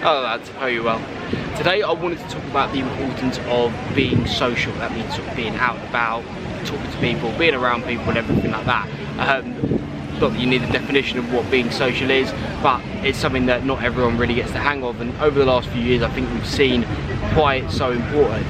Hello lads, how are you? Well, today I wanted to talk about the importance of being social. That means sort of being out and about, talking to people, being around people and everything like that. Not that you need a definition of what being social is, but it's something that not everyone really gets the hang of, and over the last few years I think we've seen why it's so important.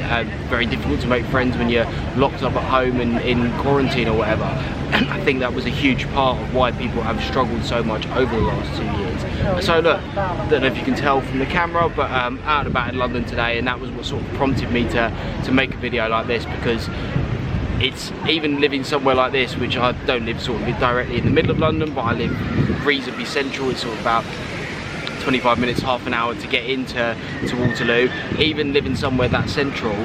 Very difficult to make friends when you're locked up at home and in quarantine or whatever. I think that was a huge part of why people have struggled so much over the last 2 years. So look, I don't know if you can tell from the camera, but out and about in London today, and that was what sort of prompted me to make a video like this, because it's even living somewhere like this, which I don't live sort of directly in the middle of London, but I live reasonably central. It's sort of about 25 minutes, half an hour to get into Waterloo. Even living somewhere that central,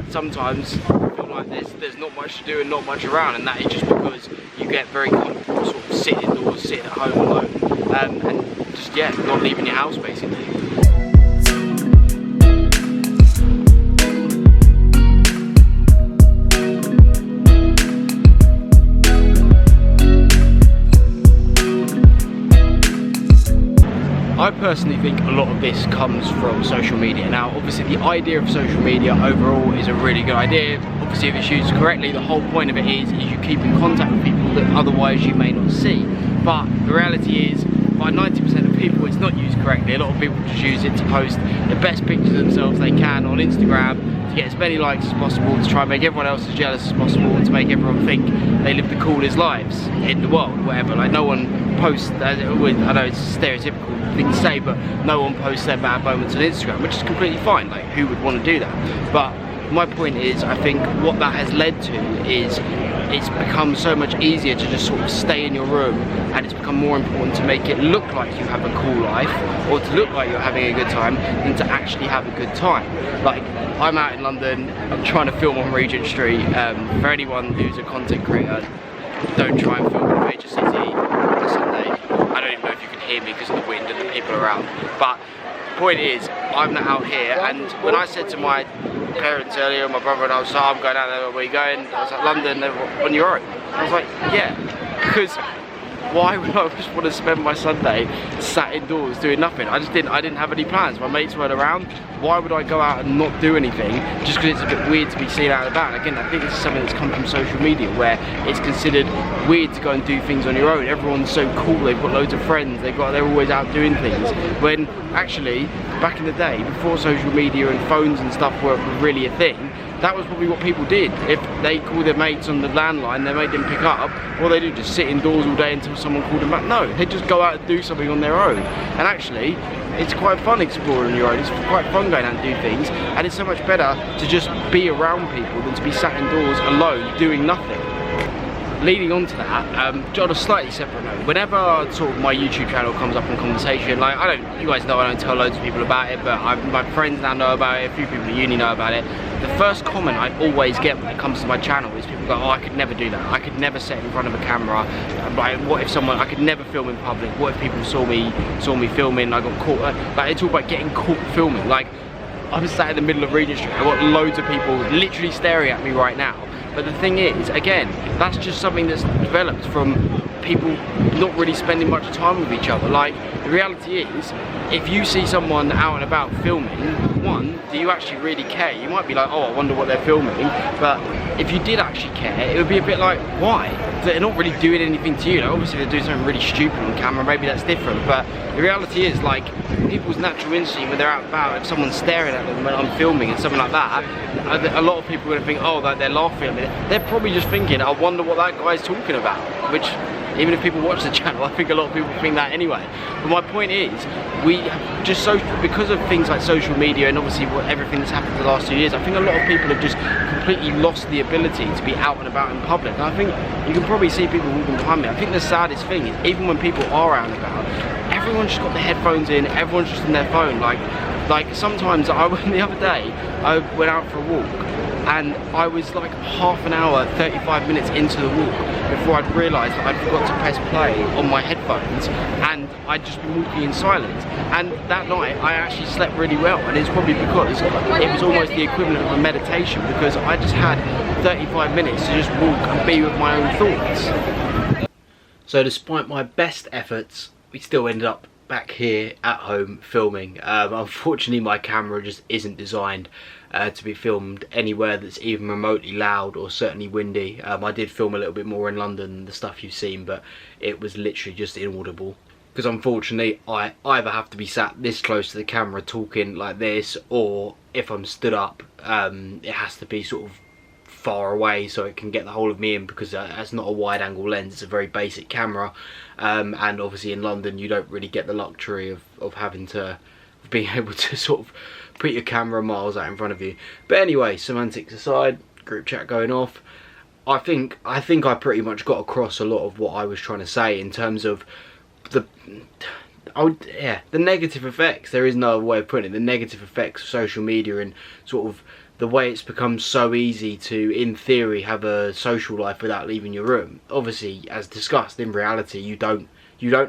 sometimes I feel like there's not much to do and not much around, and that is just because you get very comfortable sort of sitting indoors, sitting at home alone, and just, yeah, not leaving your house basically. I personally think a lot of this comes from social media. Now obviously the idea of social media overall is a really good idea. Obviously if it's used correctly, the whole point of it is you keep in contact with people that otherwise you may not see. But the reality is, by 90% of people it's not used correctly. A lot of people just use it to post the best pictures of themselves they can on Instagram, to get as many likes as possible, to try and make everyone else as jealous as possible, and to make everyone think they live the coolest lives in the world, whatever. Like no one posts, as it always, I know it's a stereotypical thing to say, but no one posts their bad moments on Instagram, which is completely fine. Like who would want to do that? But my point is, I think what that has led to is it's become so much easier to just sort of stay in your room, and it's become more important to make it look like you have a cool life, or to look like you're having a good time, than to actually have a good time. Like, I'm out in London, I'm trying to film on Regent Street. For anyone who's a content creator, don't try and film in a major city on a Sunday. I don't even know if you can hear me because of the wind and the people around. But the point is, I'm not out here, and when I said to my parents earlier, my brother and I was like, I'm going out there, where are you going? I was like, London. They were, on your own? I was like, yeah, because why would I just want to spend my Sunday sat indoors doing nothing? I didn't have any plans. My mates weren't around. Why would I go out and not do anything just because it's a bit weird to be seen out and about? And again, I think this is something that's come from social media, where it's considered weird to go and do things on your own. Everyone's so cool, they've got loads of friends, they're always out doing things. When actually, back in the day, before social media and phones and stuff were really a thing, that was probably what people did. If they called their mates on the landline, their mate didn't pick up, what they do, just sit indoors all day until someone called them back? No, they just go out and do something on their own. And actually, it's quite fun exploring on your own. It's quite fun going out and do things, and it's so much better to just be around people than to be sat indoors alone doing nothing. Leading on to that, on a slightly separate note, whenever sort of my YouTube channel comes up in conversation, like you guys know I don't tell loads of people about it, but my friends now know about it, a few people at uni know about it. The first comment I always get when it comes to my channel is people go, oh, I could never do that. I could never sit in front of a camera. Like, what if I could never film in public. What if people saw me filming, I got caught? Like, it's all about getting caught filming. Like, I'm sat in the middle of Regent Street, I've got loads of people literally staring at me right now. But the thing is, again, that's just something that's developed from people not really spending much time with each other. Like, the reality is, if you see someone out and about filming, one, do you actually really care? You might be like, oh, I wonder what they're filming. But if you did actually care, it would be a bit like, why? They're not really doing anything to you. Like, obviously they're doing something really stupid on camera, maybe that's different. But the reality is, like, people's natural instinct when they're out and about, if someone's staring at them when I'm filming and something like that, a lot of people are gonna think, oh, they're laughing at me. They're probably just thinking, I wonder what that guy's talking about, which, even if people watch the channel, I think a lot of people think that anyway. But my point is, we have just because of things like social media and obviously everything that's happened in the last 2 years, I think a lot of people have just completely lost the ability to be out and about in public. And I think you can probably see people walking behind me. I think the saddest thing is, even when people are out and about, everyone's just got their headphones in, everyone's just on their phone. Like sometimes, the other day, I went out for a walk, and I was like half an hour, 35 minutes into the walk before I'd realised that I'd forgot to press play on my headphones, and I'd just been walking in silence. And that night I actually slept really well, and it's probably because it was almost the equivalent of a meditation, because I just had 35 minutes to just walk and be with my own thoughts. So despite my best efforts, we still ended up back here at home filming. Unfortunately my camera just isn't designed to be filmed anywhere that's even remotely loud or certainly windy. I did film a little bit more in London than the stuff you've seen, but it was literally just inaudible. Because unfortunately I either have to be sat this close to the camera talking like this, or if I'm stood up it has to be sort of far away so it can get the whole of me in, because that's not a wide angle lens, it's a very basic camera, and obviously in London you don't really get the luxury of having to being able to sort of put your camera miles out in front of you. But anyway, semantics aside, group chat going off, I think I pretty much got across a lot of what I was trying to say in terms of the negative effects. There is no other way of putting it. The negative effects of social media and sort of the way it's become so easy to, in theory, have a social life without leaving your room. Obviously, as discussed, in reality, you don't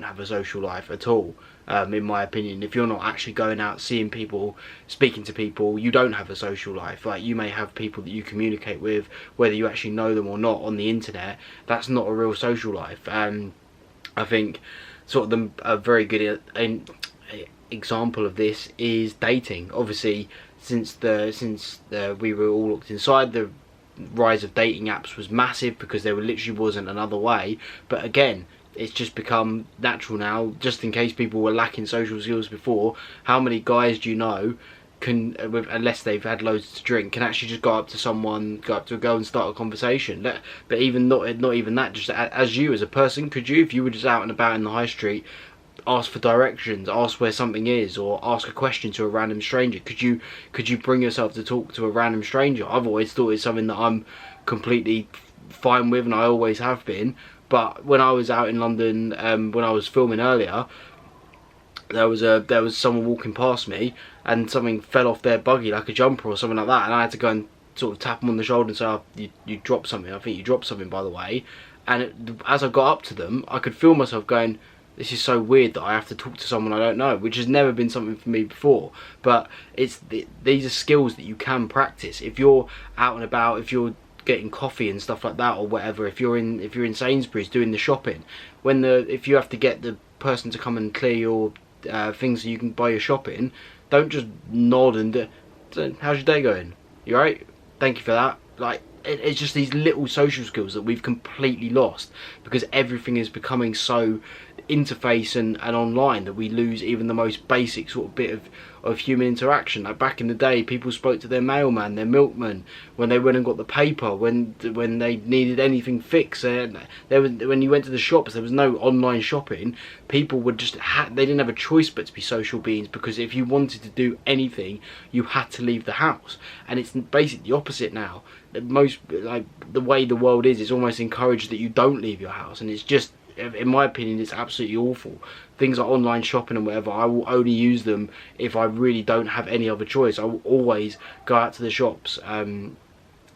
have a social life at all. In my opinion, if you're not actually going out, seeing people, speaking to people, you don't have a social life. Like, you may have people that you communicate with, whether you actually know them or not, on the internet. That's not a real social life. I think sort of a very good example of this is dating. Obviously, since we were all locked inside, the rise of dating apps was massive because there literally wasn't another way. But again, it's just become natural now. Just in case people were lacking social skills before, how many guys do you know can, unless they've had loads to drink, can actually just go up to someone, go up to a girl and start a conversation? But even not even that, just as you as a person, could you, if you were just out and about in the high street, ask for directions, ask where something is, or ask a question to a random stranger? Could you bring yourself to talk to a random stranger? I've always thought it's something that I'm completely fine with, and I always have been. But when I was out in London, when I was filming earlier, there was someone walking past me and something fell off their buggy, like a jumper or something like that, and I had to go and sort of tap them on the shoulder and say, oh, you dropped something, I think you dropped something, by the way. And as I got up to them, I could feel myself going, this is so weird that I have to talk to someone I don't know, which has never been something for me before. But these are skills that you can practice. If you're out and about, if you're getting coffee and stuff like that or whatever, if you're in Sainsbury's doing the shopping, if you have to get the person to come and clear your things so you can buy your shopping, don't just nod and how's your day going? You alright? Thank you for that. Like, it's just these little social skills that we've completely lost because everything is becoming so interface and online that we lose even the most basic sort of bit of human interaction. Like back in the day, people spoke to their mailman, their milkman, when they went and got the paper, when they needed anything fixed. When you went to the shops, there was no online shopping. People would just they didn't have a choice but to be social beings, because if you wanted to do anything, you had to leave the house. And it's basically the opposite now. Most, like, the way the world is, it's almost encouraged that you don't leave your house, and it's just, in my opinion, it's absolutely awful. Things like online shopping and whatever, I will only use them if I really don't have any other choice. I will always go out to the shops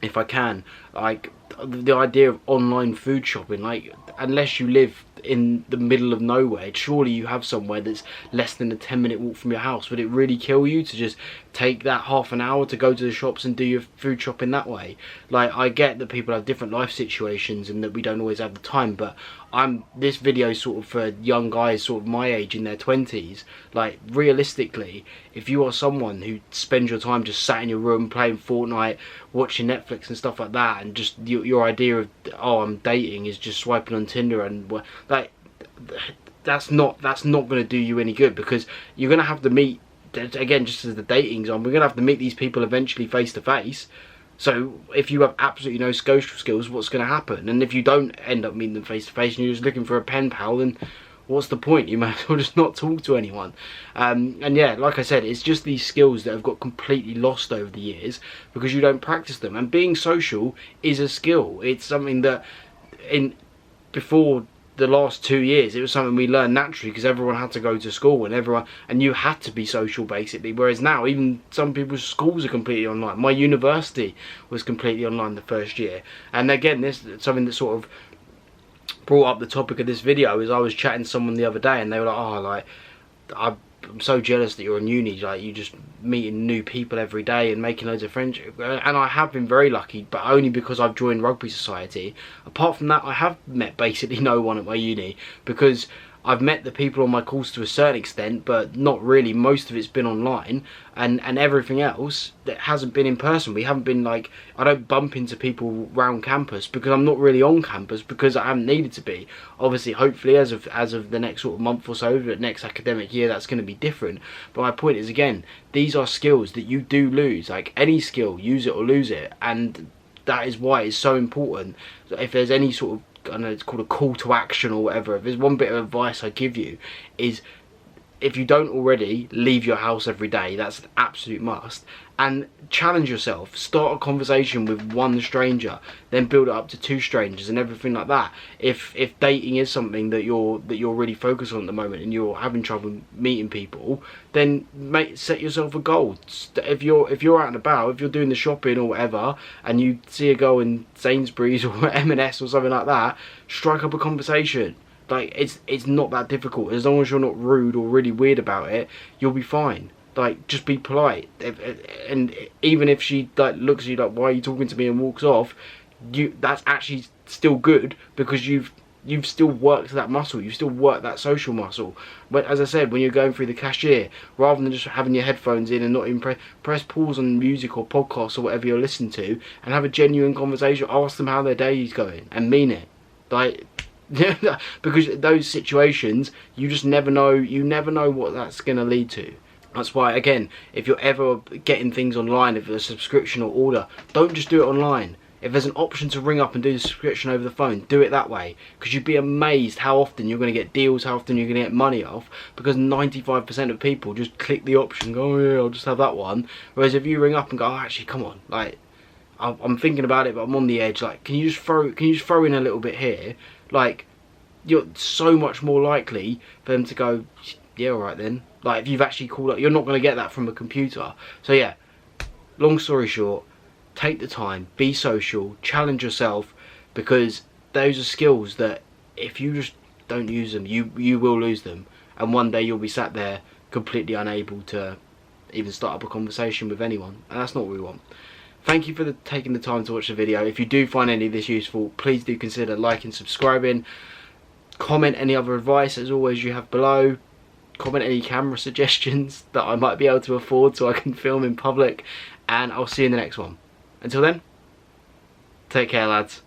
if I can. Like, the idea of online food shopping, like, unless you live in the middle of nowhere, surely you have somewhere that's less than a 10-minute walk from your house. Would it really kill you to just take that half an hour to go to the shops and do your food shopping that way? Like, I get that people have different life situations and that we don't always have the time, but this video is sort of for young guys sort of my age, in their 20s. Like, realistically, if you are someone who spends your time just sat in your room playing Fortnite, watching Netflix and stuff like that, and just your idea of, oh, I'm dating, is just swiping on Tinder, and like, that's not going to do you any good, because you're going to have to meet, again, just as the dating's on, we're going to have to meet these people eventually face to face. So if you have absolutely no social skills, what's going to happen? And if you don't end up meeting them face to face and you're just looking for a pen pal, then what's the point? You might as well just not talk to anyone. And yeah, like I said, it's just these skills that have got completely lost over the years because you don't practice them. And being social is a skill. It's something that before the last 2 years, it was something we learned naturally because everyone had to go to school and you had to be social, basically. Whereas now, even some people's schools are completely online. My university was completely online the first year. And again, this is something that sort of brought up the topic of this video. Is I was chatting to someone the other day and they were like, oh, like, I'm so jealous that you're in uni, like, you just meeting new people every day and making loads of friendships. And I have been very lucky, but only because I've joined Rugby Society. Apart from that, I have met basically no one at my uni, because I've met the people on my course to a certain extent, but not really. Most of it's been online, and everything else that hasn't been in person. We haven't been like, I don't bump into people around campus because I'm not really on campus because I haven't needed to be. Obviously, hopefully, as of the next sort of month or so, the next academic year, that's going to be different. But my point is, again, these are skills that you do lose. Like any skill, use it or lose it, and that is why it's so important. If there's any sort of, I know it's called a call to action or whatever, if there's one bit of advice I give you, is if you don't already, leave your house every day. That's an absolute must. And challenge yourself. Start a conversation with one stranger, then build it up to 2 strangers and everything like that. If dating is something that you're really focused on at the moment and you're having trouble meeting people, then set yourself a goal. If you're out and about, if you're doing the shopping or whatever, and you see a girl in Sainsbury's or M&S or something like that, strike up a conversation. Like, it's not that difficult. As long as you're not rude or really weird about it, you'll be fine. Like, just be polite. And even if she like looks at you like, why are you talking to me, and walks off, that's actually still good, because you've still worked that muscle. You've still worked that social muscle. But as I said, when you're going through the cashier, rather than just having your headphones in and not even press pause on music or podcasts or whatever you're listening to, and have a genuine conversation. Ask them how their day is going and mean it. Like, because those situations, you just never know. You never know what that's going to lead to. That's why, again, if you're ever getting things online, if it's a subscription or order, don't just do it online. If there's an option to ring up and do the subscription over the phone, do it that way. Because you'd be amazed how often you're going to get deals, how often you're going to get money off. Because 95% of people just click the option and go, oh yeah, I'll just have that one. Whereas if you ring up and go, oh, actually, come on, like, I'm thinking about it, but I'm on the edge. Like, can you just throw in a little bit here? Like, you're so much more likely for them to go, yeah, alright then. Like, if you've actually called up, you're not going to get that from a computer. So yeah, long story short, take the time, be social, challenge yourself, because those are skills that if you just don't use them, you will lose them. And one day you'll be sat there completely unable to even start up a conversation with anyone. And that's not what we want. Thank you for taking the time to watch the video. If you do find any of this useful, please do consider liking, subscribing. Comment any other advice, as always, you have below. Comment any camera suggestions that I might be able to afford so I can film in public. And I'll see you in the next one. Until then, take care, lads.